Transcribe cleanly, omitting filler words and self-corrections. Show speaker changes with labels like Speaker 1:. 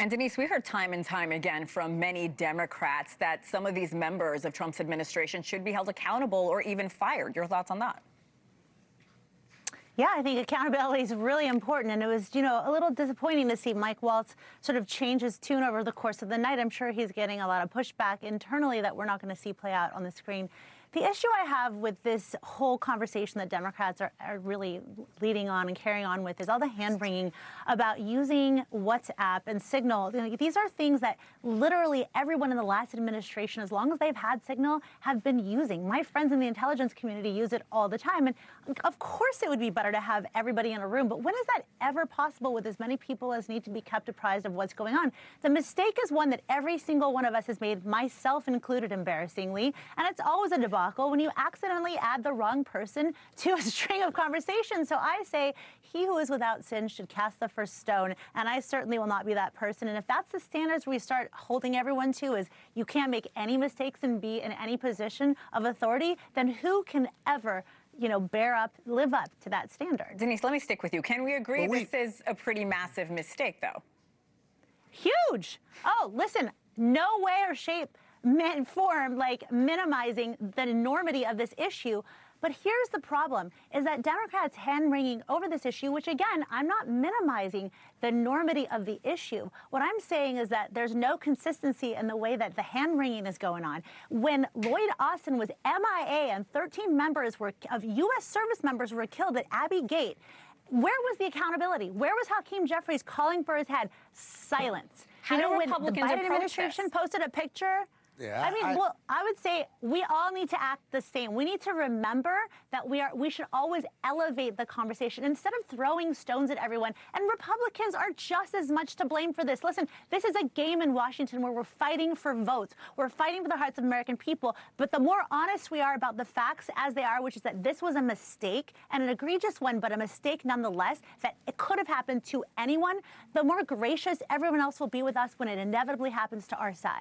Speaker 1: And Denise, we heard time and time again from many Democrats that some of these members of Trump's administration should be held accountable or even fired. Your thoughts on that?
Speaker 2: Yeah, I think accountability is really important. And it was, a little disappointing to see Mike Waltz sort of change his tune over the course of the night. I'm sure he's getting a lot of pushback internally that we're not going to see play out on the screen. The issue I have with this whole conversation that Democrats are really leading on and carrying on with is all the hand-wringing about using WhatsApp and Signal. These are things that literally everyone in the last administration, as long as they've had Signal, have been using. My friends in the intelligence community use it all the time. And of course it would be better to have everybody in a room, but when is that ever possible with as many people as need to be kept apprised of what's going on? The mistake is one that every single one of us has made, myself included, embarrassingly, and it's always a debacle when you accidentally add the wrong person to a string of conversations. So I say, he who is without sin should cast the first stone, and I certainly will not be that person. And if that's the standards we start holding everyone to, is you can't make any mistakes and be in any position of authority, then who can ever live up to that standard?
Speaker 1: Denise, let me stick with you. Can we agree this is a pretty massive mistake, though?
Speaker 2: Huge. Oh, listen, no way or shape, form, minimizing the enormity of this issue. But here's the problem, is that Democrats hand-wringing over this issue, which, again, I'm not minimizing the enormity of the issue. What I'm saying is that there's no consistency in the way that the hand-wringing is going on. When Lloyd Austin was MIA and 13 members of U.S. service members were killed at Abbey Gate, where was the accountability? Where was Hakeem Jeffries calling for his head? Silence.
Speaker 1: When
Speaker 2: the Biden administration posted a picture.
Speaker 3: Yeah,
Speaker 2: I would say we all need to act the same. We need to remember that we should always elevate the conversation instead of throwing stones at everyone. And Republicans are just as much to blame for this. Listen, this is a game in Washington where we're fighting for votes. We're fighting for the hearts of American people. But the more honest we are about the facts as they are, which is that this was a mistake, and an egregious one, but a mistake nonetheless, that it could have happened to anyone, the more gracious everyone else will be with us when it inevitably happens to our side.